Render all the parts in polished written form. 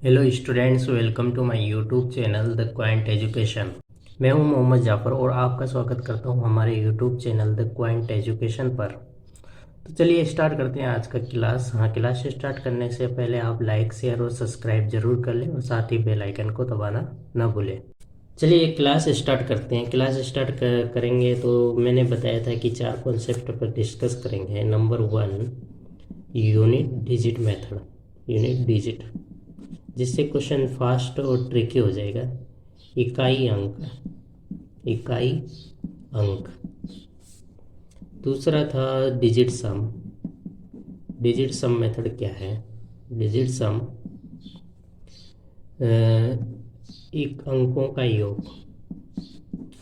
Hello students, welcome to my YouTube channel the quant education. मैं हूं मोहम्मद जाफ़र और आपका स्वागत करता हूं हमारे YouTube channel the quant education पर। तो चलिए स्टार्ट करते हैं आज का क्लास। क्लास स्टार्ट करने से पहले आप लाइक, शेयर और सब्सक्राइब जरूर कर लें और साथ ही बेल आइकन को दबाना ना भूलें। चलिए क्लास स्टार्ट करते हैं। क्लास स्टार्ट करेंगे तो मैंने बताया था कि 4 कॉन्सेप्ट पर डिस्कस करेंगे। Number 1, unit digit method, unit digit, जिससे क्वेश्चन फास्ट और ट्रिकी हो जाएगा। इकाई अंक, इकाई अंक। दूसरा था digit sum. Digit sum method क्या है? डिजिट सम एक अंकों का योग,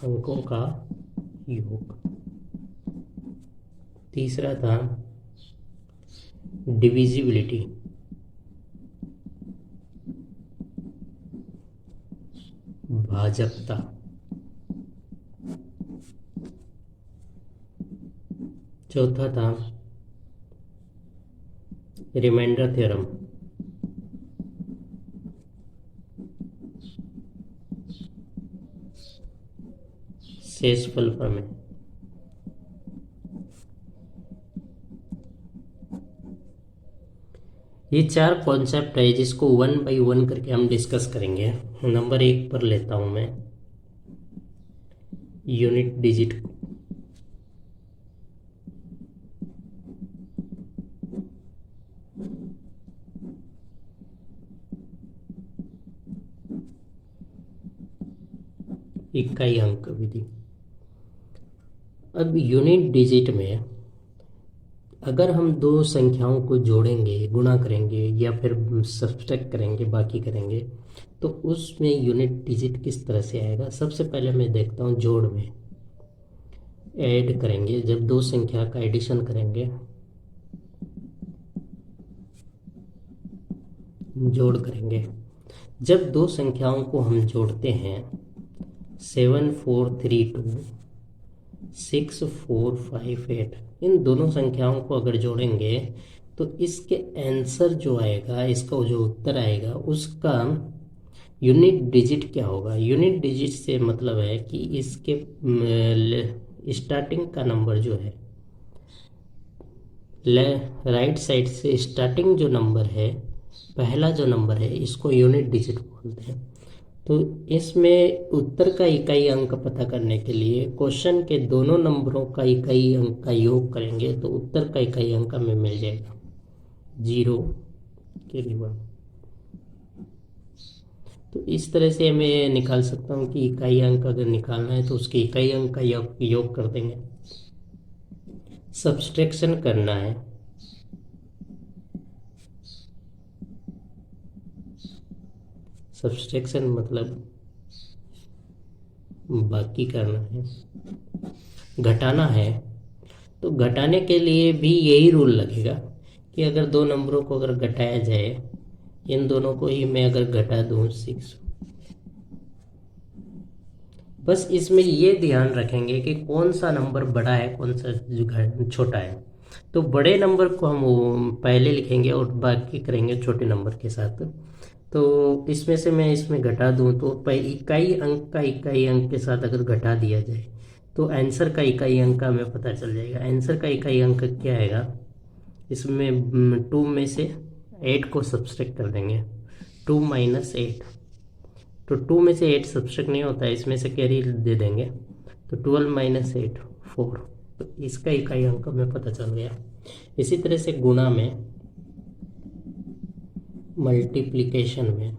अंकों का योग। तीसरा था डिविजिबिलिटी, भाजकता। चौथा था रिमाइंडर थ्योरम। शेषफल प्रमेय। ये 4 कॉन्सेप्ट है जिसको 1 बाई 1 करके हम डिस्कस करेंगे। नंबर 1 पर लेता हूं मैं यूनिट डिजिट को। इकाई अंक विधि। अब यूनिट डिजिट में अगर हम दो संख्याओं को जोड़ेंगे, गुणा करेंगे या फिर सब्ट्रैक्ट करेंगे, बाकी करेंगे, तो उसमें यूनिट डिजिट किस तरह से आएगा। सबसे पहले मैं देखता हूँ जोड़ में। ऐड करेंगे, जब दो संख्या का एडिशन करेंगे, जोड़ करेंगे। जब दो संख्याओं को हम जोड़ते हैं 7432 6458, इन दोनों संख्याओं को अगर जोड़ेंगे तो इसके आंसर जो आएगा, इसका जो उत्तर आएगा, उसका यूनिट डिजिट क्या होगा। यूनिट डिजिट से मतलब है कि इसके स्टार्टिंग का नंबर जो है, राइट साइड से स्टार्टिंग जो नंबर है, पहला जो नंबर है, इसको यूनिट डिजिट बोलते हैं। तो इसमें उत्तर का इकाई अंक पता करने के लिए क्वेश्चन के दोनों नंबरों का इकाई अंक का योग करेंगे तो उत्तर का इकाई अंक हमें मिल जाएगा 0 के लिए 1। तो इस तरह से मैं निकाल सकता हूँ कि इकाई अंक अगर निकालना है तो उसके इकाई अंक का योग कर देंगे। सब्सट्रैक्शन करना है, सब्सट्रैक्शन मतलब बाकी करना है, घटाना है। तो घटाने के लिए भी यही रूल लगेगा कि अगर दो नंबरों को अगर घटाया जाए, इन दोनों को ही मैं अगर घटा दूं 6, बस इसमें ये ध्यान रखेंगे कि कौन सा नंबर बड़ा है, कौन सा छोटा है। तो बड़े नंबर को हम पहले लिखेंगे और बाकी करेंगे छोटे नंबर के साथ। तो इसमें से मैं इसमें घटा दूं तो इकाई अंक का इकाई अंक के साथ अगर घटा दिया जाए तो आंसर का इकाई अंक का हमें पता चल जाएगा। आंसर का इकाई अंक क्या आएगा, इसमें 2 में से 8 को सब्सट्रैक्ट कर देंगे। 2 माइनस 8, तो 2 में से 8 सब्सट्रैक्ट नहीं होता है, इसमें से कैरी दे देंगे। तो 12 माइनस 8 4, तो इसका इकाई अंक हमें पता चल गया। इसी तरह से गुणा में, मल्टीप्लिकेशन में,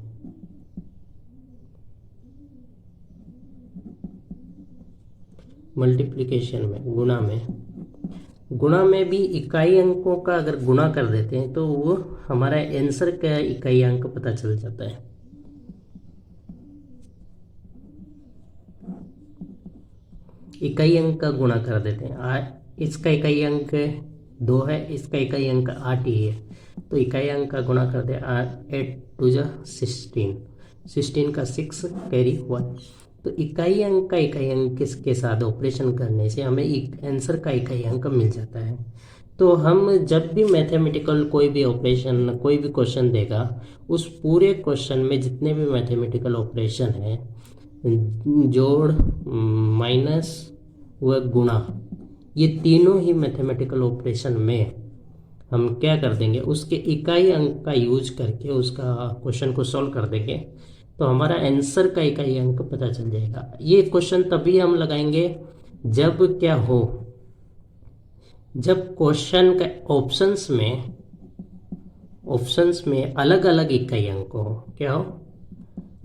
गुणा में भी इकाई अंकों का अगर गुणा कर देते हैं तो वो हमारा आंसर का इकाई अंक पता चल जाता है। इकाई अंक का गुणा कर देते हैं। इसका इकाई अंक 2 है, इसका इकाई अंक 8 ही है, तो इकाई अंक का गुणा कर दे 8 2 16, 16 का 6 कैरी 1। तो इकाई अंक का इकाई अंक के साथ ऑपरेशन करने से हमें एक आंसर का इकाई अंक मिल जाता है। तो हम जब भी मैथमेटिकल कोई भी ऑपरेशन, कोई भी क्वेश्चन देगा, उस पूरे क्वेश्चन में जितने भी मैथमेटिकल ऑपरेशन है, जोड़, माइनस व गुणा, ये तीनों ही मैथमेटिकल ऑपरेशन में हम क्या कर देंगे, उसके इकाई अंक का यूज करके उसका क्वेश्चन को सॉल्व कर देंगे, तो हमारा आंसर का इकाई अंक पता चल जाएगा। ये क्वेश्चन तभी हम लगाएंगे जब क्या हो, जब क्वेश्चन का ऑप्शंस में अलग अलग इकाई अंक हो। क्या हो?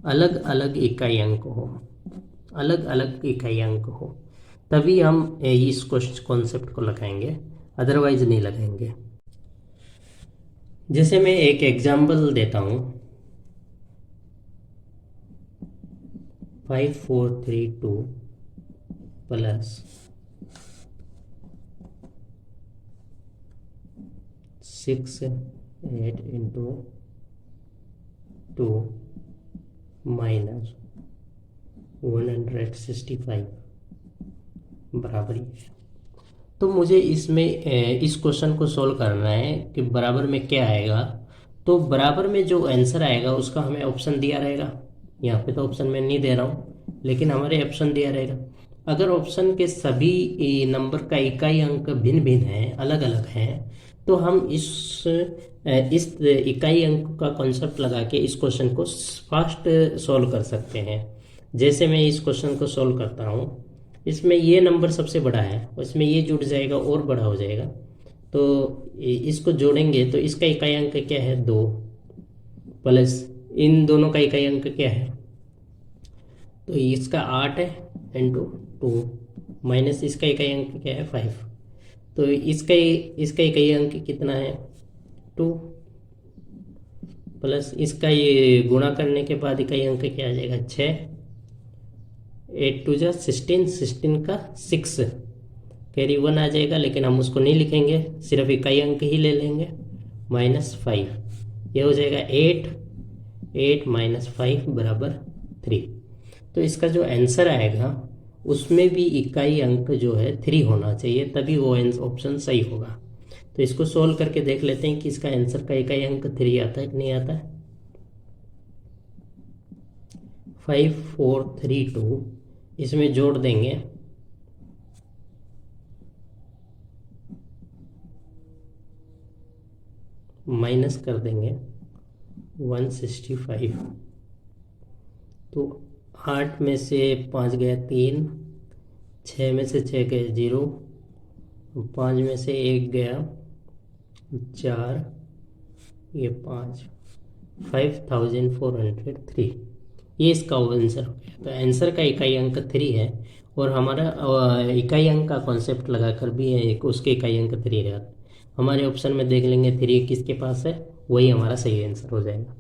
अलग अलग इकाई अंक हो, अलग अलग इकाई अंक हो, तभी हम इस क्वेश्चन कॉन्सेप्ट को लगाएंगे, अदरवाइज नहीं लगाएंगे। जैसे मैं एक एग्जांपल देता हूँ, 5432 प्लस 68 इंटू 2 माइनस 165 बराबर ही है। तो मुझे इसमें इस क्वेश्चन को सॉल्व करना है कि बराबर में क्या आएगा। तो बराबर में जो आंसर आएगा उसका हमें ऑप्शन दिया रहेगा। यहाँ पे तो ऑप्शन मैं नहीं दे रहा हूँ, लेकिन हमारे ऑप्शन दिया रहेगा। अगर ऑप्शन के सभी नंबर का इकाई अंक भिन्न भिन्न है, अलग अलग हैं, तो हम इस इकाई अंक का कॉन्सेप्ट लगा के इस क्वेश्चन को फास्ट सॉल्व कर सकते हैं। जैसे मैं इस क्वेश्चन को सॉल्व करता हूँ, इसमें ये नंबर सबसे बड़ा है, इसमें ये जुड़ जाएगा और बड़ा हो जाएगा, तो इसको जोड़ेंगे तो इसका इकाई अंक क्या है? 2 प्लस इन दोनों का इकाई अंक क्या है? तो इसका 8 है इंटू 2 माइनस इसका इकाई अंक क्या है? 5। तो इसका इकाई अंक कितना है? 2 प्लस इसका ये गुणा करने के बाद इकाई अंक क्या आ जाएगा? 6। 8 टू जा 16, 16 का 6 कैरी 1 आ जाएगा, लेकिन हम उसको नहीं लिखेंगे, सिर्फ इकाई अंक ही ले लेंगे, माइनस 5। ये हो जाएगा 8 माइनस 5 बराबर 3। तो इसका जो आंसर आएगा उसमें भी इकाई अंक जो है 3 होना चाहिए, तभी वो ऑप्शन सही होगा। तो इसको सोल्व करके देख लेते हैं कि इसका आंसर का इकाई अंक 3 आता है कि नहीं आता है। 5432 इसमें जोड़ देंगे, माइनस कर देंगे 165। तो 8 में से 5 गया 3, 6 में से 6 गए 0, 5 में से 1 गया 4, ये 5, 5403, ये इसका आंसर हो गया। तो आंसर का इकाई अंक 3 है, और हमारा इकाई अंक का कॉन्सेप्ट लगाकर भी है, उसके इकाई अंक 3 रहेगा। हमारे ऑप्शन में देख लेंगे 3 किसके पास है, वही हमारा सही आंसर हो जाएगा।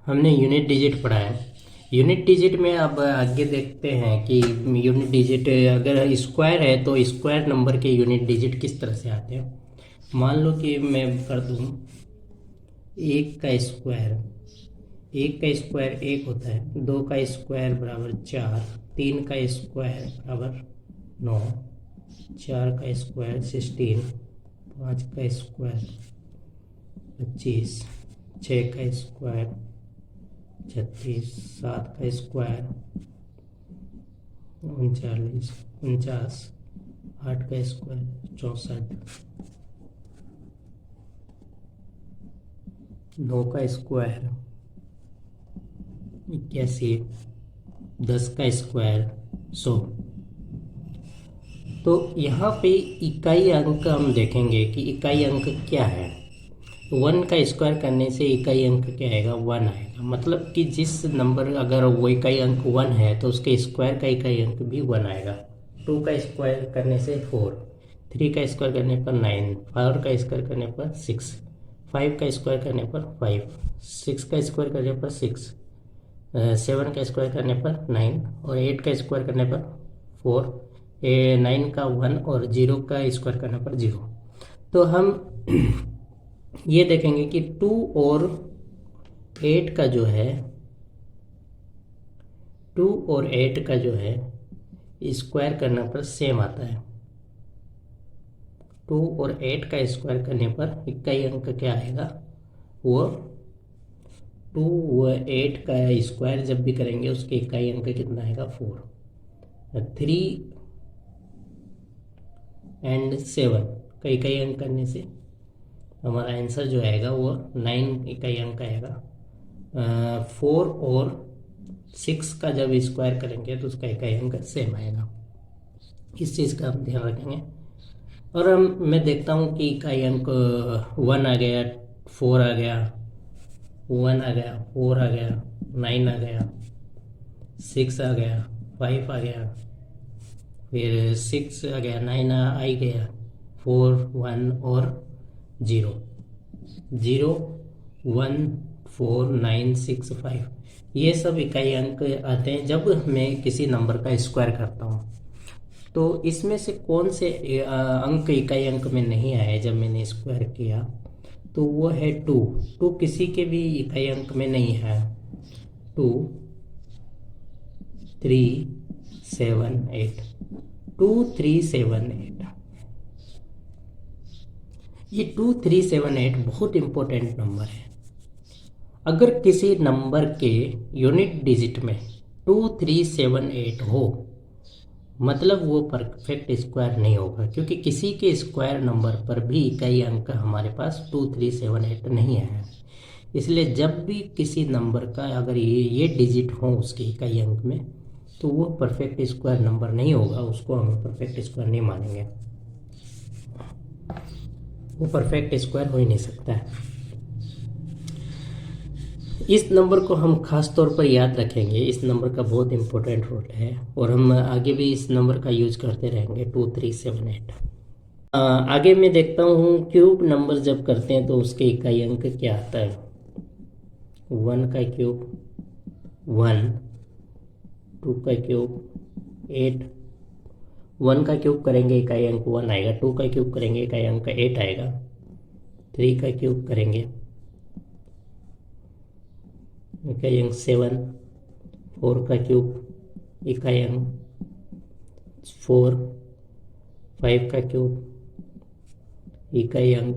हमने यूनिट डिजिट पढ़ा है। यूनिट डिजिट में अब आगे देखते हैं कि यूनिट डिजिट अगर स्क्वायर है तो स्क्वायर नंबर के यूनिट डिजिट किस तरह से आते हैं। मान लो कि मैं कर दूँ 1 का स्क्वायर, 1 का स्क्वायर 1 होता है, 2 का स्क्वायर बराबर 4, 3 का स्क्वायर बराबर 9, 4 का स्क्वायर 16, 5 का स्क्वायर 25, 6 का स्क्वायर 36, 7 का स्क्वायर 49, 8 का स्क्वायर 64, 9 का स्क्वायर 81, 10 का स्क्वायर 100। तो यहाँ पे इकाई अंक हम देखेंगे कि इकाई अंक क्या है। 1 का स्क्वायर करने से इकाई अंक क्या आएगा? 1 आएगा। मतलब कि जिस नंबर अगर वो इकाई अंक 1 है तो उसके स्क्वायर का इकाई अंक भी 1 आएगा। 2 का स्क्वायर करने से 4, 3 का स्क्वायर करने पर 9, 4 का स्क्वायर करने पर 6, 5 का स्क्वायर करने पर 5, 6 का स्क्वायर करने पर 6, 7 का स्क्वायर करने पर 9, और 8 का स्क्वायर करने पर 4, 9 का 1, और 0 का स्क्वायर करने पर 0। तो हम ये देखेंगे कि 2 और 8 का जो है, 2 और 8 का जो है स्क्वायर करने पर सेम आता है। 2 और 8 का स्क्वायर करने पर इकाई अंक क्या आएगा, वो 2 व 8 का स्क्वायर जब भी करेंगे उसके इकाई अंक कितना आएगा, 4। 3 एंड 7 का इकाई अंक करने से हमारा आंसर जो आएगा वो 9 इकाई अंक आएगा। 4 और 6 का जब स्क्वायर करेंगे तो उसका इकाई अंक सेम आएगा। इस चीज़ का हम ध्यान रखेंगे। और मैं देखता हूँ कि इकाई अंक 1 आ गया, 4 आ गया, 1 आ गया, 4 आ गया, 9 आ गया, 6 आ गया, 5 आ गया, फिर 6 आ गया, 9 आ ही गया, 4, 1 और 0, 0, 1, 4, 9, 6, 5, ये सब इकाई अंक आते हैं जब मैं किसी नंबर का स्क्वायर करता हूँ। तो इसमें से कौन से अंक इकाई अंक में नहीं आए जब मैंने स्क्वायर किया, तो वो है 2। 2 किसी के भी इकाई अंक में नहीं है। 2, 3, 7, 8, 2, 3, 7, 8, ये 2, 3, 7, 8 बहुत इंपॉर्टेंट नंबर है। अगर किसी नंबर के यूनिट डिजिट में 2, 3, 7, 8 हो, मतलब वो परफेक्ट स्क्वायर नहीं होगा, क्योंकि किसी के स्क्वायर नंबर पर भी इकाई अंक हमारे पास 2, 3, 7, 8 नहीं है। इसलिए जब भी किसी नंबर का अगर ये डिजिट हो उसके इकाई अंक में, तो वो परफेक्ट स्क्वायर नंबर नहीं होगा, उसको हम परफेक्ट स्क्वायर नहीं मानेंगे, वो परफेक्ट स्क्वायर हो ही नहीं सकता है। इस नंबर को हम खास तौर पर याद रखेंगे, इस नंबर का बहुत इंपॉर्टेंट रोल है और हम आगे भी इस नंबर का यूज करते रहेंगे, 2, 3, 7, 8। आगे मैं देखता हूँ क्यूब नंबर जब करते हैं तो उसके इकाई अंक क्या आता है। 1 का क्यूब 1, 2 का क्यूब 8, 1 का क्यूब करेंगे इकाई अंक 1 आएगा, 2 का क्यूब करेंगे इकाई अंक 8 आएगा, 3 का क्यूब करेंगे इकाई अंक 7, 4 का क्यूब इकाई अंक 4, 5 का क्यूब इकाई अंक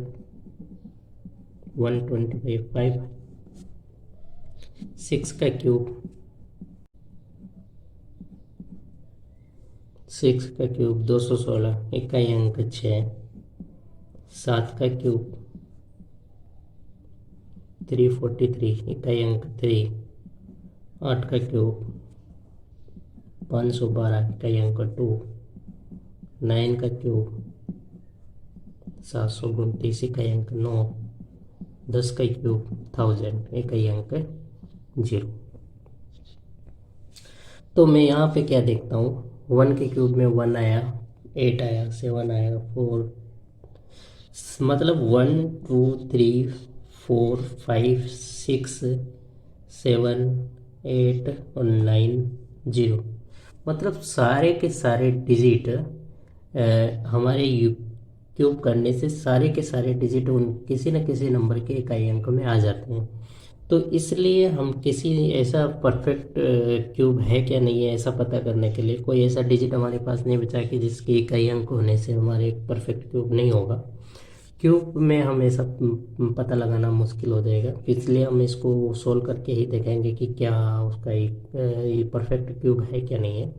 125, 6 का क्यूब 216 इकाई अंक 6, 7 का क्यूब 343 इकाई अंक 3, 8 का क्यूब 512 इकाई अंक 2, 9 का क्यूब 729 इकाई अंक 9, 10 का क्यूब 1000 इकाई अंक 0। तो मैं यहाँ पे क्या देखता हूँ, 1 के क्यूब में 1 आया, 8 आया, 7 आया, 4, मतलब 1, 2, 3, 4, 5, 6, 7, 8 और 9, 0, मतलब सारे के सारे डिजिट हमारे क्यूब करने से सारे के सारे डिजिट उन किसी न किसी नंबर के इकाई अंक में आ जाते हैं। तो इसलिए हम किसी ऐसा परफेक्ट क्यूब है क्या नहीं है, ऐसा पता करने के लिए कोई ऐसा डिजिट हमारे पास नहीं बचा कि जिसके इकाई अंक होने से हमारे परफेक्ट क्यूब नहीं होगा। क्यूब में हमेशा पता लगाना मुश्किल हो जाएगा, इसलिए हम इसको सोल्व करके ही देखेंगे कि क्या उसका ये परफेक्ट क्यूब है क्या नहीं है।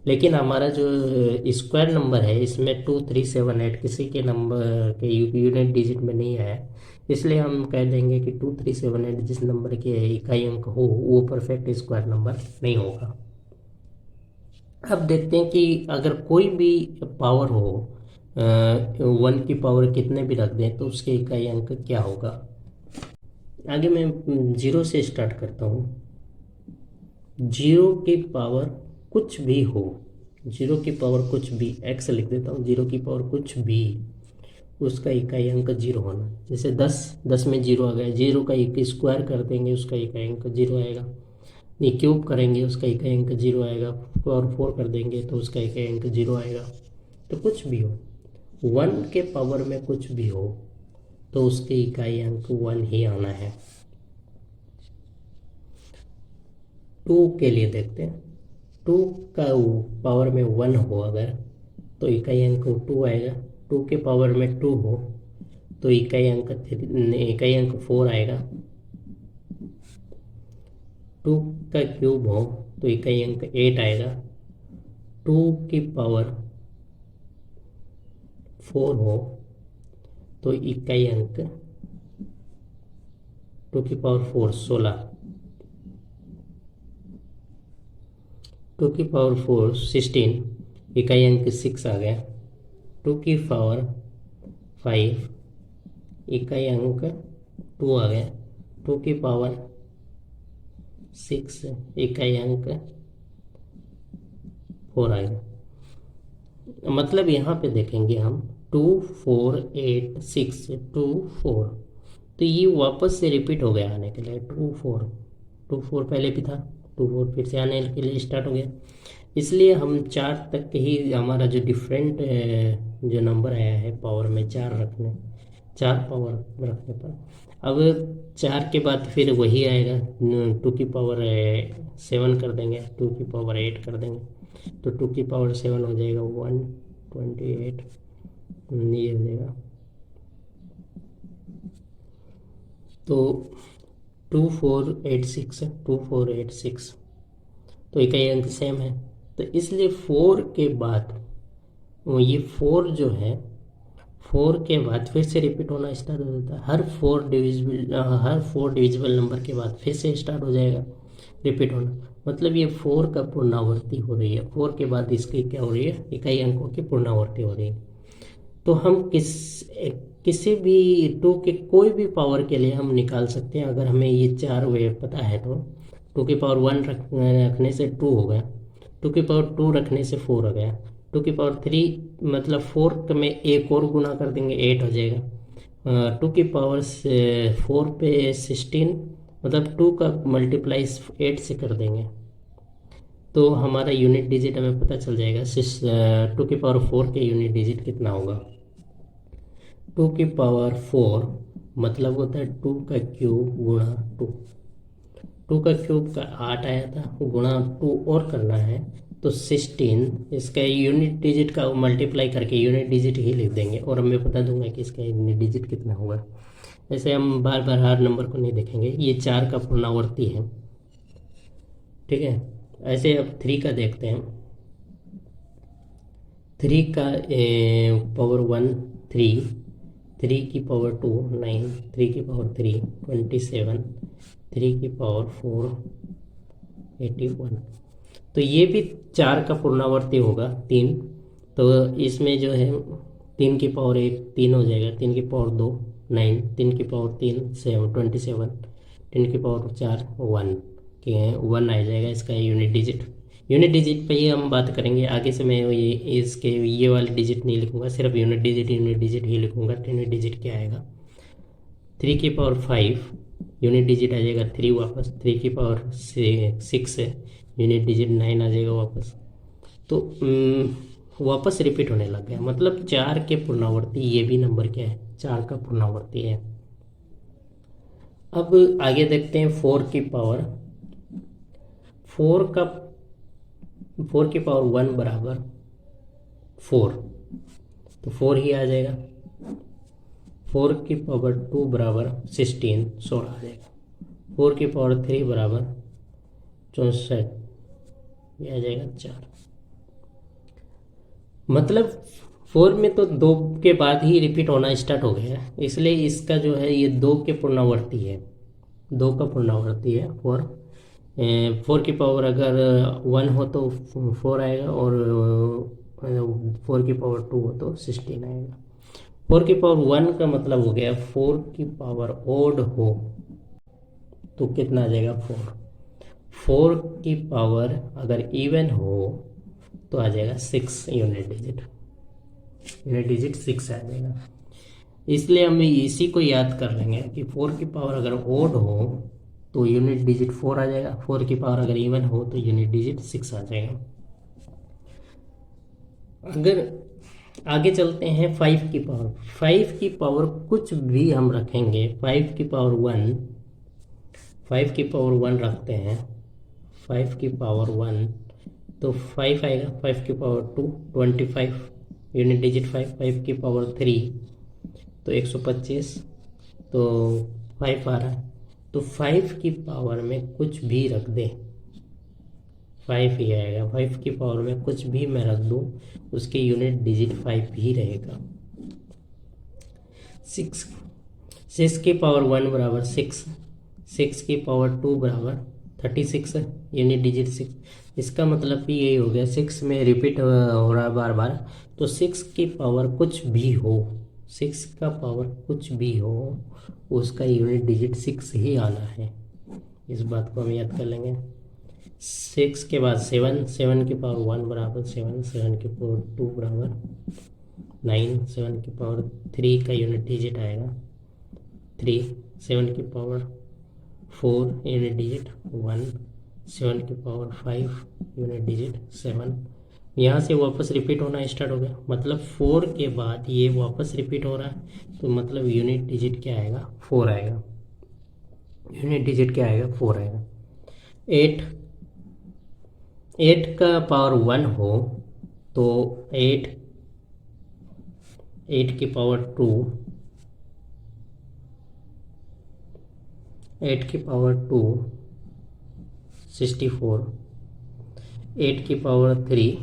लेकिन हमारा जो स्क्वायर नंबर है इसमें 2, 3, 7, 8 किसी के नंबर के यूनिट डिजिट में नहीं है, इसलिए हम कह देंगे कि 2, 3, 7, 8 जिस नंबर के इकाई अंक हो वो परफेक्ट स्क्वायर नंबर नहीं होगा। अब देखते हैं कि अगर कोई भी पावर हो, 1 की पावर कितने भी रख दें तो उसके इकाई अंक क्या होगा। आगे मैं 0 से स्टार्ट करता हूँ। 0 की पावर कुछ भी हो, 0 की पावर कुछ भी, x लिख देता हूँ, 0 की पावर कुछ भी, उसका इकाई अंक 0 होना। जैसे 10 में 0 आ गया, 0 का एक स्क्वायर कर देंगे उसका इकाई अंक 0 आएगा, ये क्यूब करेंगे उसका इकाई अंक 0 आएगा, और 4 कर देंगे तो उसका इकाई अंक 0 आएगा। तो कुछ भी हो, 1 के पावर में कुछ भी हो तो उसके इकाई अंक 1 ही आना है। 2 के लिए देखते हैं, 2 का पावर में 1 हो अगर तो इकाई अंक 2 आएगा, टू के पावर में टू हो तो इकाई अंक 4 आएगा। टू का क्यूब हो तो इकाई अंक 8 आएगा। टू की पावर 4 हो तो इकाई अंक टू की पावर 4 16। टू की पावर 4 16, इकाई अंक 6 आ गया। टू की पावर 5, इकाई अंक 2 आ गया। टू की पावर 6, इकाई अंक 4 आ गया। मतलब यहाँ पे देखेंगे हम 2 4 8 6 2 4, तो ये वापस से रिपीट हो गया आने के लिए। 2 4 पहले भी था, 2 4 फिर से आने के लिए स्टार्ट हो गया। इसलिए हम 4 तक ही हमारा जो डिफरेंट जो नंबर आया है पावर में 4 पावर रखने पर, अब 4 के बाद फिर वही आएगा। 2 की पावर 7 कर देंगे, 2 की पावर 8 कर देंगे तो 2 की पावर 7 हो जाएगा 128, ये हो जाएगा। तो 2486 तो इकाई अंक सेम है। तो इसलिए 4 के बाद ये 4 जो है 4 के बाद फिर से रिपीट होना स्टार्ट हो जाता है। हर 4 डिविजिबल नंबर के बाद फिर से स्टार्ट हो जाएगा रिपीट होना। मतलब ये 4 का पुनरावृत्ति हो रही है। 4 के बाद इसकी क्या हो रही है, इकाई अंकों की पुनरावृत्ति हो रही है। तो हम किसी भी 2 के कोई भी पावर के लिए हम निकाल सकते हैं। अगर हमें ये 4 वे पता है तो 2 की पावर 1 रखने से 2 हो गया, 2 की पावर 2 रखने से 4 हो गया, 2 की पावर 3 मतलब 4 में एक और गुना कर देंगे 8 हो जाएगा। 2 की पावर 4 पे 16 मतलब 2 का मल्टीप्लाई 8 से कर देंगे तो हमारा यूनिट डिजिट हमें पता चल जाएगा। 2 की पावर 4 के यूनिट डिजिट कितना होगा। 2 की पावर 4 मतलब होता है 2 का क्यूब गुणा 2। 2 का क्यूब का 8 आया था, गुणा 2 और करना है तो 16। इसका यूनिट डिजिट का मल्टीप्लाई करके यूनिट डिजिट ही लिख देंगे और मैं बता दूंगा कि इसका यूनिट डिजिट कितना होगा। ऐसे हम बार बार हर नंबर को नहीं देखेंगे। ये 4 का पुनरावृत्ति है, ठीक है। ऐसे अब 3 का देखते हैं। 3 का पावर 1 3, 3 की पावर 2 9, 3 की पावर 3 27, 3 की पावर 4 81। तो ये भी 4 का पुनरावृत्ति होगा 3। तो इसमें जो है 3 की पावर 1 3 हो जाएगा, 3 की पावर 2 9, 3 की पावर 3 7 27, 3 की पावर 4 1 के 1 आ जाएगा इसका यूनिट डिजिट। यूनिट डिजिट पे ही हम बात करेंगे आगे से। मैं ये वाले डिजिट नहीं लिखूंगा, सिर्फ यूनिट डिजिट ही लिखूंगा। यूनिट डिजिट क्या आएगा, 3 की पावर 5 यूनिट डिजिट आ जाएगा 3 वापस। 3 की पावर 6 है, यूनिट डिजिट 9 आ जाएगा वापस। तो वापस रिपीट होने लग गया। मतलब 4 के पुनरावृत्ति, ये भी नंबर क्या है, 4 का पुनरावृत्ति है। अब आगे देखते हैं 4 की पावर 4 की पावर 1 बराबर 4, तो 4 ही आ जाएगा। 4 की पावर 2 बराबर 16 आ जाएगा। 4 की पावर 3 बराबर 64, ये आ जाएगा 4। मतलब 4 में तो 2 के बाद ही रिपीट होना स्टार्ट हो गया है, इसलिए इसका जो है ये 2 के पुनरावृत्ति है, 2 का पुनरावृत्ति है। 4 की पावर अगर 1 हो तो 4 आएगा और 4 की पावर 2 हो तो 16 आएगा। 4 की पावर 1 का मतलब हो गया 4 की पावर ओड हो तो कितना आ जाएगा 4। 4 की पावर अगर इवन हो तो आ जाएगा 6 यूनिट डिजिट 6 आ जाएगा। इसलिए हम इसी को याद कर लेंगे कि 4 की पावर अगर ओड हो तो यूनिट डिजिट 4 आ जाएगा, 4 की पावर अगर इवन हो तो यूनिट डिजिट 6 आ जाएगा। अगर आगे चलते हैं 5 की पावर। 5 की पावर कुछ भी हम रखेंगे, 5 की पावर 1 रखते हैं, 5 की पावर 1 तो 5 आएगा। 5 की पावर 2 25, यूनिट डिजिट 5, 5 की पावर 3 तो 125, तो 5 आ रहा है। तो 5 की पावर में कुछ भी रख दें, 5 ही आएगा। 5 की पावर में कुछ भी मैं रख दूँ, उसके यूनिट डिजिट 5 ही रहेगा। 6 की पावर 1 बराबर 6, 6 की पावर 2 बराबर 36 है, यूनिट डिजिट 6। इसका मतलब कि यही हो गया, 6 में रिपीट हो रहा है बार बार, तो 6 की पावर कुछ भी हो, 6 का पावर कुछ भी हो, उसका यूनिट डिजिट 6 ही आना है। इस बात को हम याद कर लेंगे। 6 के बाद 7, 7 की पावर 1 बराबर 7, 7 की पावर 2 बराबर 9, 7 की पावर 3 का यूनिट डिजिट आएगा 3, 7 की पावर 4 यूनिट डिजिट 1, 7 की पावर 5 यूनिट डिजिट 7। यहाँ से वापस रिपीट होना स्टार्ट हो गया, मतलब 4 के बाद ये वापस रिपीट हो रहा है, तो मतलब यूनिट डिजिट क्या आएगा, 4 आएगा। यूनिट डिजिट क्या आएगा, 4 आएगा। 8 का पावर 1 हो तो 8 की पावर 2, 8 की पावर 2 64, 8 की पावर 3,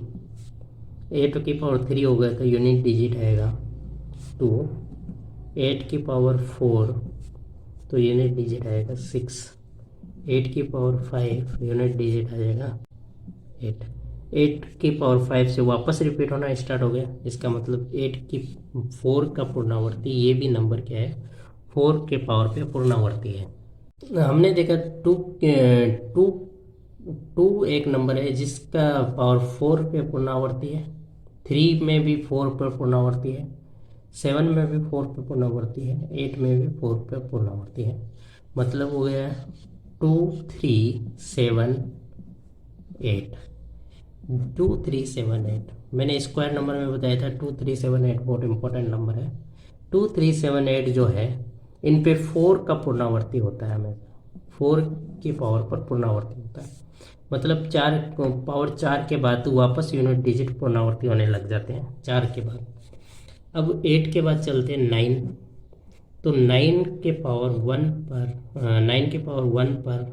8 की पावर 3 हो गया तो यूनिट डिजिट आएगा 2, 8 की पावर 4 तो यूनिट डिजिट आएगा 6, 8 की पावर 5 यूनिट डिजिट आ जाएगा 8, 8 की पावर 5 से वापस रिपीट होना स्टार्ट हो गया। इसका मतलब 8 की 4 का पूर्णावर्ती, ये भी नंबर क्या है, 4 के पावर पे पूर्णावर्ती है। हमने देखा टू टू टू एक नंबर है जिसका पावर 4 पे पूर्णावर्ती है, 3 में भी 4 पे पूर्णावर्ती है, 7 में भी 4 पे पूर्णावर्ती है, 8 में भी 4 पे पूर्णावर्ती है। मतलब हो गया 2 3 7 8, 2 3 7 8। मैंने स्क्वायर नंबर में बताया था 2 3 7 8 बहुत इंपॉर्टेंट नंबर है। 2 3 7 8 जो है, इन पे 4 का पूर्णावर्ती होता है, हमें 4 की पावर पर पूर्णावर्ती होता है। मतलब 4 पावर 4 के बाद तो वापस यूनिट डिजिट पूर्णावर्ती होने लग जाते हैं 4 के बाद। अब 8 के बाद चलते हैं 9, तो 9 के पावर 1 पर 9 के पावर 1 पर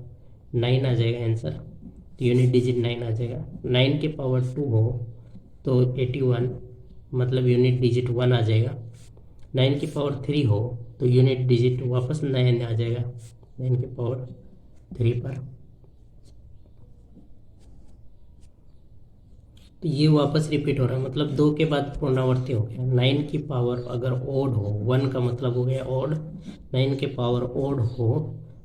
9 आ जाएगा आंसर, तो यूनिट डिजिट 9 आ जाएगा। 9 के पावर 2 हो तो 81, मतलब यूनिट डिजिट 1 आ जाएगा। 9 की पावर 3 हो तो यूनिट डिजिट वापस 9 आ जाएगा 9 की पावर 3 पर, तो ये वापस रिपीट हो रहा है, मतलब 2 के बाद पुनरावृत्ति हो गया। 9 की पावर अगर ओड हो, 1 का मतलब हो गया ओड, 9 के पावर ओड हो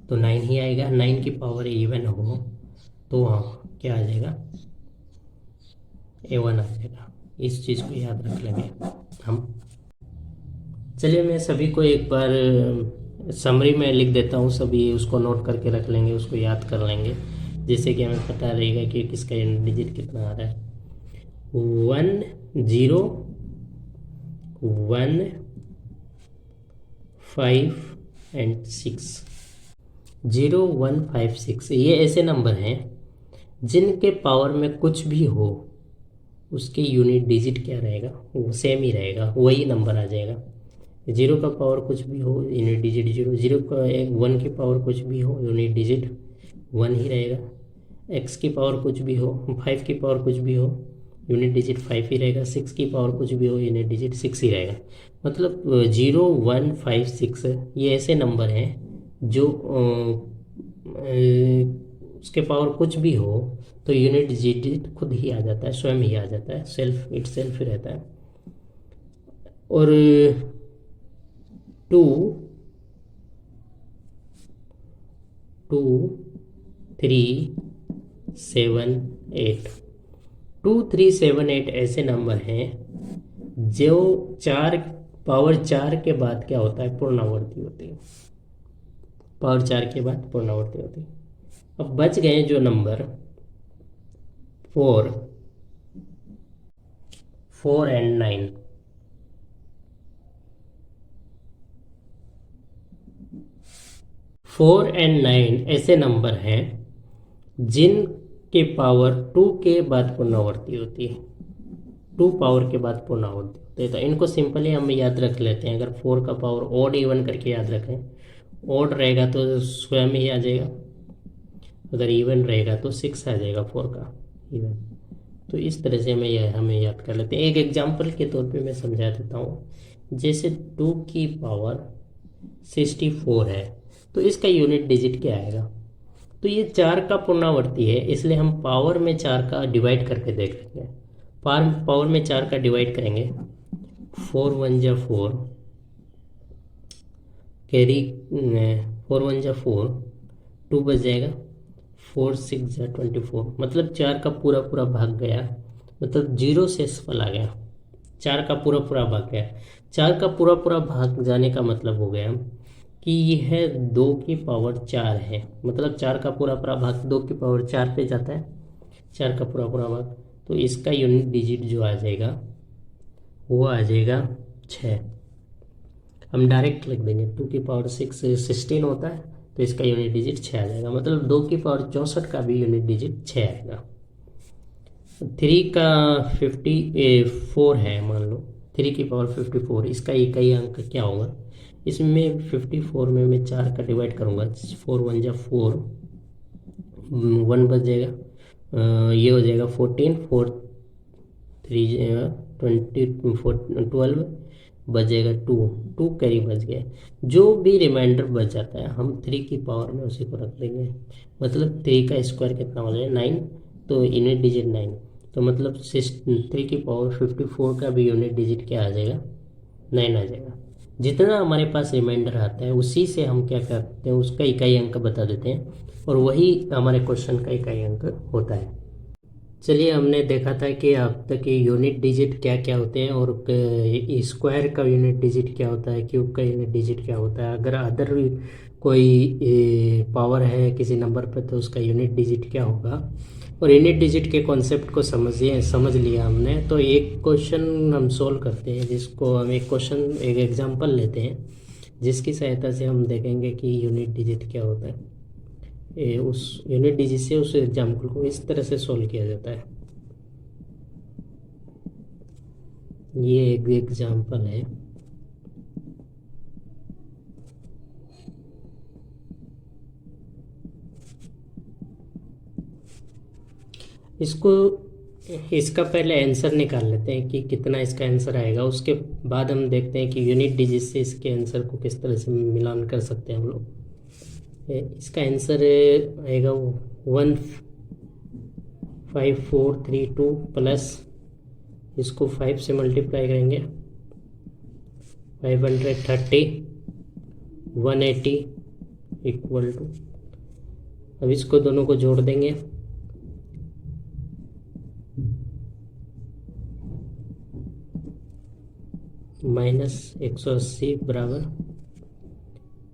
तो 9 ही आएगा। 9 की पावर इवन हो तो वहाँ क्या आ जाएगा, A1 आ जाएगा। इस चीज़ को याद रख लेंगे हम। चलिए मैं सभी को एक बार समरी में लिख देता हूँ, सभी उसको नोट करके रख लेंगे, उसको याद कर लेंगे, जिससे कि हमें पता रहेगा कि किसका डिजिट कितना आ रहा है। 1 0 1 5 एंड 6, 0 1 5 6 ये ऐसे नंबर हैं जिनके पावर में कुछ भी हो उसके यूनिट डिजिट क्या रहेगा, वो सेम ही रहेगा, वही नंबर आ जाएगा। 0 का पावर कुछ भी हो यूनिट डिजिट 0, 0 का 1 की पावर कुछ भी हो यूनिट डिजिट 1 ही रहेगा। x की पावर कुछ भी हो, 5 की पावर कुछ भी हो यूनिट डिजिट 5 ही रहेगा। 6 की पावर कुछ भी हो यूनिट डिजिट 6 ही रहेगा। मतलब 0 1 5 6 ये ऐसे नंबर हैं जो उसके पावर कुछ भी हो तो यूनिट डिजिट खुद ही आ जाता है, स्वयं ही आ जाता है, सेल्फ इट सेल्फ ही रहता है। और 2 3 7 8, 2 3 7 8 ऐसे नंबर हैं जो पावर 4 के बाद क्या होता है, पूर्णावर्ती होती है। पावर 4 के बाद पूर्णावर्ती होती है। अब बच गए जो नंबर 4 एंड 9। 4 एंड 9 ऐसे नंबर हैं जिनके पावर 2 के बाद पुनरावर्ती होती है। टू पावर के बाद पूर्णाहुति होते हैं। तो इनको सिंपली हम याद रख लेते हैं। अगर 4 का पावर ऑड इवन करके याद रखें, ऑड रहेगा तो स्वयं ही आ जाएगा, अगर इवन रहेगा तो 6 आ जाएगा 4 का इवन। तो इस तरह से हमें याद कर लेते हैं। एक एग्जाम्पल के तौर पे मैं समझा देता हूँ। जैसे 2 की पावर 64 है, तो इसका यूनिट डिजिट क्या आएगा? तो ये 4 का पुनरावर्ती है, इसलिए हम पावर में 4 का डिवाइड करके देख लेंगे। पावर में 4 का डिवाइड करेंगे, 4 1 जा 4, कैरी 4 1 जा 4, 2 बच जाएगा, 4 6 जा 24, मतलब 4 का पूरा पूरा भाग गया, मतलब 0 से सफल आ गया। 4 का पूरा पूरा भाग गया। 4 का पूरा पूरा भाग जाने का मतलब हो गया कि यह 2 की पावर 4 है, मतलब 4 का पूरा पूरा भाग 2 की पावर 4 पे जाता है, 4 का पूरा पूरा भाग। तो इसका यूनिट डिजिट जो आ जाएगा वो आ जाएगा 6। हम डायरेक्ट लिख देंगे 2 की पावर 16 होता है, तो इसका यूनिट डिजिट 6 आ जाएगा, मतलब 2 की पावर 64 का भी यूनिट डिजिट 6 आएगा। 3 का 54 है, मान लो 3 की पावर 54, इसका इकाई अंक क्या होगा? इसमें 54 में मैं 4 का डिवाइड करूँगा, 4 1 जा 4, 1 बच जाएगा, ये हो जाएगा 14, 4 3 20 12 बच जाएगा 2 कैरी बच गया। जो भी रिमाइंडर बच जाता है हम 3 की पावर में उसी को रख देंगे, मतलब 3 का स्क्वायर कितना हो जाएगा 9, तो यूनिट डिजिट 9, तो मतलब 3 की पावर 54 का भी यूनिट डिजिट क्या आ जाएगा? 9 आ जाएगा। जितना हमारे पास रिमाइंडर आता है उसी से हम क्या करते हैं, उसका इकाई अंक बता देते हैं, और वही हमारे क्वेश्चन का इकाई अंक होता है। चलिए, हमने देखा था कि अब तक ये यूनिट डिजिट क्या क्या होते हैं, और स्क्वायर का यूनिट डिजिट क्या होता है, क्यूब का यूनिट डिजिट क्या होता है, अगर अदर कोई पावर है किसी नंबर पर तो उसका यूनिट डिजिट क्या होगा। और यूनिट डिजिट के कॉन्सेप्ट को समझ लिया हमने। तो एक क्वेश्चन हम सोल्व करते हैं, जिसको हम एक एग्जांपल लेते हैं, जिसकी सहायता से हम देखेंगे कि यूनिट डिजिट क्या होता है। उस यूनिट डिजिट से उस एग्जाम्पल को इस तरह से सोल्व किया जाता है। ये एक एग्जाम्पल है। इसका पहले आंसर निकाल लेते हैं कि कितना इसका आंसर आएगा, उसके बाद हम देखते हैं कि यूनिट डिजिट से इसके आंसर को किस तरह से मिलान कर सकते हैं हम लोग। इसका आंसर आएगा 15432 प्लस, इसको 5 से मल्टीप्लाई करेंगे 530 180 इक्वल टू, अब इसको दोनों को जोड़ देंगे, -180 बराबर,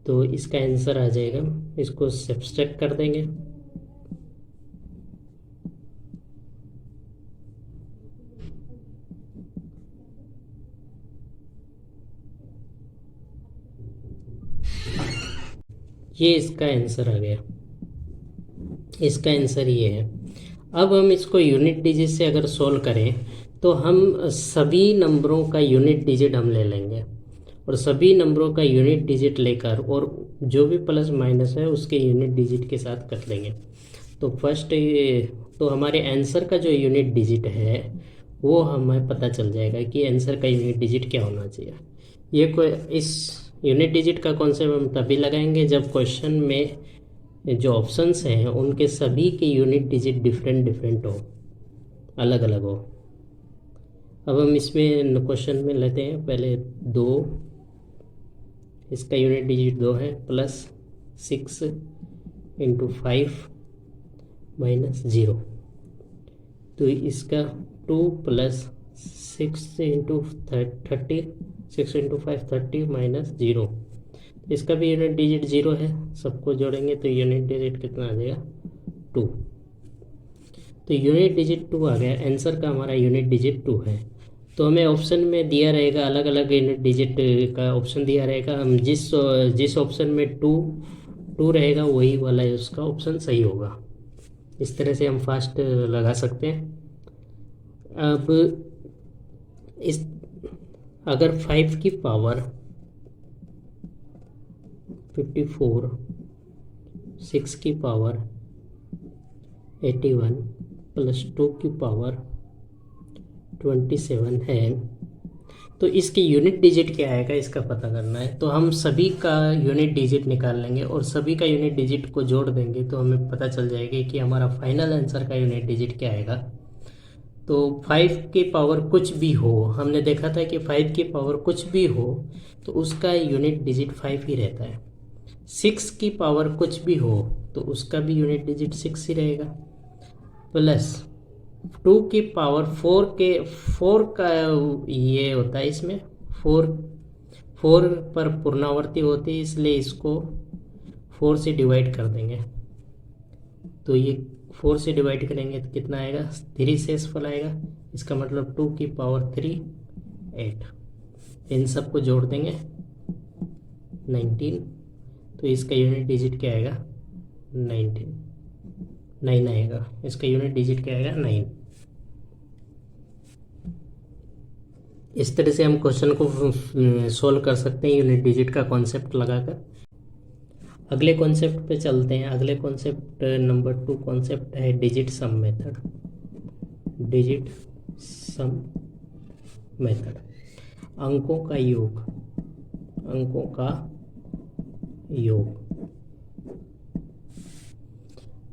तो इसका आंसर आ जाएगा, इसको सब्सट्रैक्ट कर देंगे, ये इसका आंसर आ गया। इसका आंसर ये है। अब हम इसको यूनिट डिजिट से अगर सोल्व करें तो हम सभी नंबरों का यूनिट डिजिट हम ले लेंगे, और सभी नंबरों का यूनिट डिजिट लेकर और जो भी प्लस माइनस है उसके यूनिट डिजिट के साथ कर लेंगे। तो फर्स्ट तो हमारे आंसर का जो यूनिट डिजिट है वो हमें पता चल जाएगा कि आंसर का यूनिट डिजिट क्या होना चाहिए। इस यूनिट डिजिट का कॉन्सेप्ट हम तभी लगाएंगे जब क्वेश्चन में जो ऑप्शंस हैं उनके सभी के यूनिट डिजिट डिफरेंट डिफरेंट हो, अलग अलग हो। अब हम इसमें क्वेश्चन में लेते हैं पहले 2, इसका यूनिट डिजिट 2 है, प्लस 6 इंटू 5 माइनस 0, तो इसका 2 प्लस 6 इंटू 30, 6 इंटू 5 30 माइनस 0, इसका भी यूनिट डिजिट 0 है, सबको जोड़ेंगे तो यूनिट डिजिट कितना आ जाएगा 2। तो यूनिट डिजिट 2 आ गया, आंसर का हमारा यूनिट डिजिट 2 है। तो हमें ऑप्शन में दिया रहेगा, अलग अलग यूनिट डिजिट का ऑप्शन दिया रहेगा, हम जिस ऑप्शन में 2 रहेगा वही वाला उसका ऑप्शन सही होगा। इस तरह से हम फास्ट लगा सकते हैं। अब इस अगर 5 की पावर 54, 6 की पावर 81 प्लस 2 की पावर 27 है, तो इसकी यूनिट डिजिट क्या आएगा इसका पता करना है। तो हम सभी का यूनिट डिजिट निकाल लेंगे और सभी का यूनिट डिजिट को जोड़ देंगे तो हमें पता चल जाएगा कि हमारा फाइनल आंसर का यूनिट डिजिट क्या आएगा। तो 5 की पावर कुछ भी हो, हमने देखा था कि 5 की पावर कुछ भी हो तो उसका यूनिट डिजिट 5 ही रहता है। 6 की पावर कुछ भी हो तो उसका भी यूनिट डिजिट 6 ही रहेगा। प्लस 2 की पावर 4 का ये होता है, इसमें 4 पर पूर्णावर्ती होती है, इसलिए इसको 4 से डिवाइड कर देंगे। तो ये 4 से डिवाइड करेंगे तो कितना आएगा, 3 शेषफल आएगा। इसका मतलब 2 की पावर 3 8, इन सबको जोड़ देंगे 19, तो इसका यूनिट डिजिट क्या आएगा 9 आएगा। इसका यूनिट डिजिट क्या आएगा 9। इस तरह से हम क्वेश्चन को सोल्व कर सकते हैं यूनिट डिजिट का कॉन्सेप्ट लगाकर। अगले कॉन्सेप्ट पे चलते हैं। अगले कॉन्सेप्ट नंबर 2 कॉन्सेप्ट है digit sum method. Digit sum method, अंकों का योग, अंकों का योग।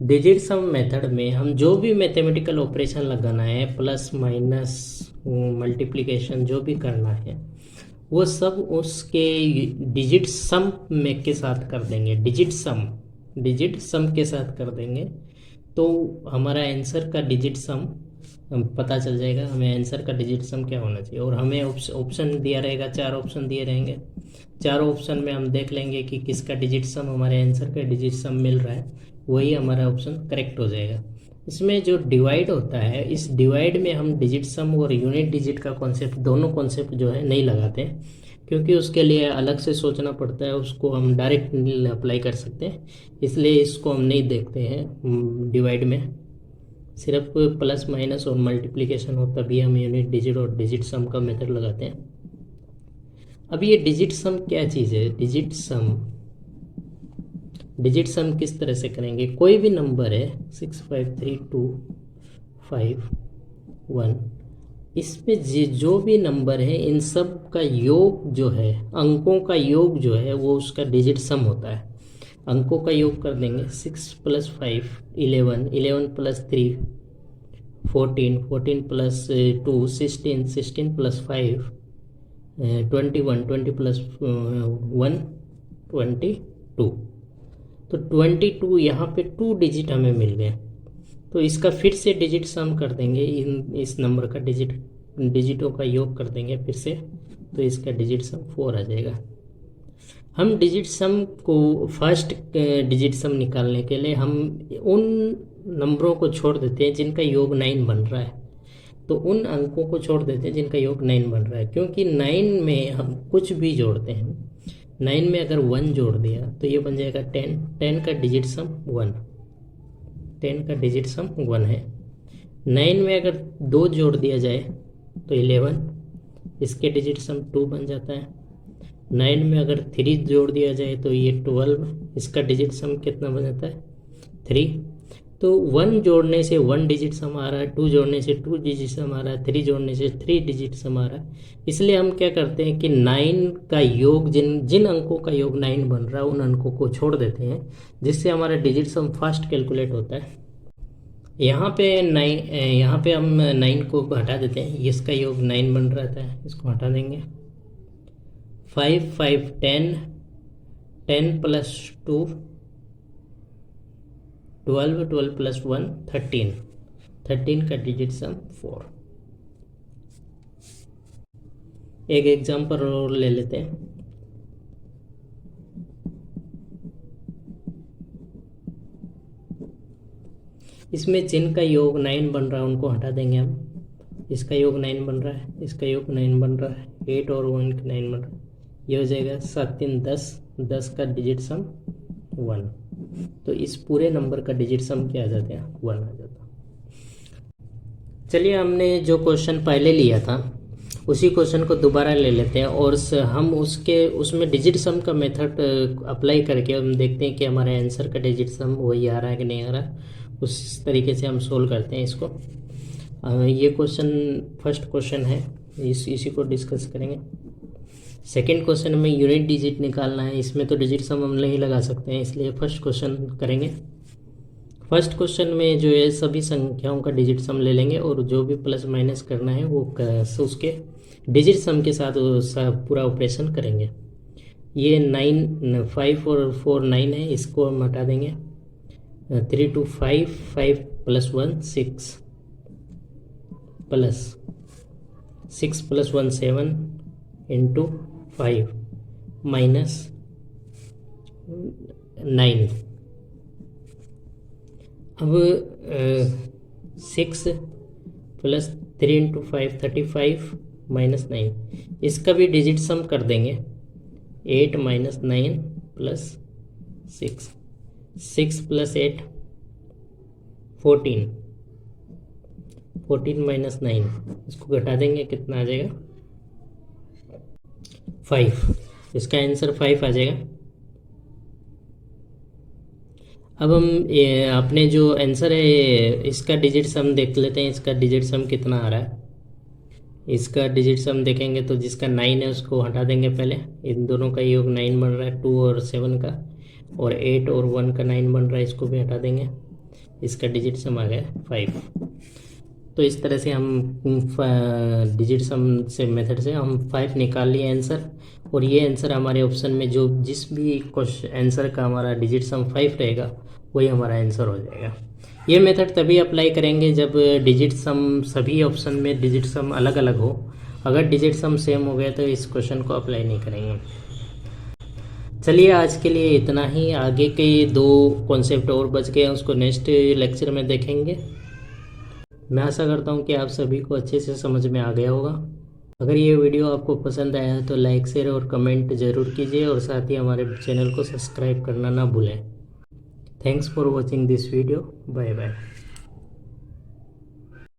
डिजिट सम मेथड में हम जो भी मैथमेटिकल ऑपरेशन लगाना है, प्लस माइनस मल्टीप्लिकेशन जो भी करना है, वो सब उसके डिजिट सम में के साथ कर देंगे। डिजिट सम के साथ कर देंगे तो हमारा आंसर का डिजिट सम पता चल जाएगा। हमें आंसर का डिजिट सम क्या होना चाहिए, और हमें ऑप्शन दिया रहेगा, 4 ऑप्शन दिए रहेंगे। 4 ऑप्शन में हम देख लेंगे कि किसका डिजिट सम हमारे आंसर का डिजिट सम मिल रहा है, वही हमारा ऑप्शन करेक्ट हो जाएगा। इसमें जो डिवाइड होता है, इस डिवाइड में हम डिजिट सम और यूनिट डिजिट का कॉन्सेप्ट, दोनों कॉन्सेप्ट जो है नहीं लगाते हैं, क्योंकि उसके लिए अलग से सोचना पड़ता है। उसको हम डायरेक्ट अप्लाई कर सकते हैं, इसलिए इसको हम नहीं देखते हैं डिवाइड में। सिर्फ प्लस माइनस और मल्टीप्लिकेशन हो तभी हम यूनिट डिजिट और डिजिट सम का मेथड लगाते हैं। अब ये डिजिट सम क्या चीज़ है? डिजिट सम किस तरह से करेंगे? कोई भी नंबर है 6 5 3 2 5 1, इसमें जो भी नंबर है इन सब का योग जो है, अंकों का योग जो है, वो उसका डिजिट सम होता है। अंकों का योग कर देंगे। 6 plus 5 11, 11 plus 3 14, 14 plus 2 16, 16 plus 5 21, 20 plus 1 22। तो 22 यहाँ पे 2 डिजिट हमें मिल गए, तो इसका फिर से डिजिट सम कर देंगे। इस नंबर का डिजिटों का योग कर देंगे फिर से, तो इसका डिजिट सम 4 आ जाएगा। हम डिजिट सम को फर्स्ट डिजिट सम निकालने के लिए हम उन नंबरों को छोड़ देते हैं जिनका योग 9 बन रहा है, तो उन अंकों को छोड़ देते हैं जिनका योग 9 बन रहा है, क्योंकि 9 में हम कुछ भी जोड़ते हैं। 9 में अगर 1 जोड़ दिया तो ये बन जाएगा 10। 10 का डिजिट सम 1, 10 का डिजिट सम 1 है। 9 में अगर 2 जोड़ दिया जाए तो 11, इसके डिजिट सम 2 बन जाता है। 9 में अगर 3 जोड़ दिया जाए तो ये 12, इसका डिजिट सम कितना बन जाता है 3। तो 1 जोड़ने से 1 डिजिट सम आ रहा है, 2 जोड़ने से 2 डिजिट सम आ रहा है, 3 जोड़ने से 3 डिजिट सम आ रहा है। इसलिए हम क्या करते हैं कि 9 का योग, जिन अंकों का योग 9 बन रहा है उन अंकों को छोड़ देते हैं, जिससे हमारा डिजिट सम फास्ट कैलकुलेट होता है। यहाँ पे हम 9 को हटा देते हैं, इसका योग 9 बन रहा था, इसको हटा देंगे। 5 5 10, 10 प्लस 2 12, 12 प्लस 1 13, 13 का डिजिट सम 4। एक एग्जाम्पल और ले लेते हैं। इसमें जिनका योग 9 बन रहा है उनको हटा देंगे हम। इसका योग 9 बन रहा है, इसका योग 9 बन रहा है, 8 और 1 का 9 बन रहा है, ये हो जाएगा 7 3 10, 10 का डिजिट सम 1। तो इस पूरे नंबर का डिजिट सम क्या आ जाता है 1 आ जाता है। चलिए, हमने जो क्वेश्चन पहले लिया था उसी क्वेश्चन को दोबारा ले लेते हैं और हम उसमें डिजिट सम का मेथड अप्लाई करके हम देखते हैं कि हमारे आंसर का डिजिट सम वही आ रहा है कि नहीं आ रहा। उस तरीके से हम सोल्व करते हैं इसको। ये क्वेश्चन फर्स्ट क्वेश्चन है, इसी को डिस्कस करेंगे। सेकंड क्वेश्चन में यूनिट डिजिट निकालना है, इसमें तो डिजिट सम हम नहीं लगा सकते हैं, इसलिए फर्स्ट क्वेश्चन करेंगे। फर्स्ट क्वेश्चन में जो है सभी संख्याओं का डिजिट सम ले लेंगे और जो भी प्लस माइनस करना है वो उसके डिजिट सम के साथ पूरा ऑपरेशन करेंगे। ये 9 5 और 4 9 है, इसको हम हटा देंगे। 3 2 5 5 plus 1 6 plus 6 plus 1 7 into 5 minus 9। अब 6 प्लस 3 इंटू 5 35 माइनस 9, इसका भी डिजिट सम कर देंगे। 8 माइनस 9 प्लस 6, 6 प्लस 8 14, 14 माइनस 9, इसको घटा देंगे, कितना आ जाएगा 5। इसका आंसर 5 आ जाएगा। अब हम अपने जो आंसर है इसका डिजिट सम देख लेते हैं, इसका डिजिट सम कितना आ रहा है। इसका डिजिट सम देखेंगे तो जिसका 9 है उसको हटा देंगे पहले, इन दोनों का योग 9 बन रहा है, 2 और 7 का, और 8 और 1 का 9 बन रहा है, इसको भी हटा देंगे। इसका डिजिट सम आ गया 5। तो इस तरह से हम डिजिट सम से मेथड से हम 5 निकाल लिए आंसर, और ये आंसर हमारे ऑप्शन में जो जिस भी क्वेश्चन आंसर का हमारा डिजिट सम 5 रहेगा वही हमारा आंसर हो जाएगा। ये मेथड तभी अप्लाई करेंगे जब डिजिट सम सभी ऑप्शन में डिजिट सम अलग अलग हो। अगर डिजिट सम सेम हो गया तो इस क्वेश्चन को अप्लाई नहीं करेंगे। चलिए आज के लिए इतना ही, आगे के 2 कॉन्सेप्ट और बच गए हैं, उसको नेक्स्ट लेक्चर में देखेंगे। मैं आशा करता हूँ कि आप सभी को अच्छे से समझ में आ गया होगा। अगर ये वीडियो आपको पसंद आया तो लाइक शेयर और कमेंट ज़रूर कीजिए, और साथ ही हमारे चैनल को सब्सक्राइब करना ना भूलें। Thanks for watching this video. Bye bye.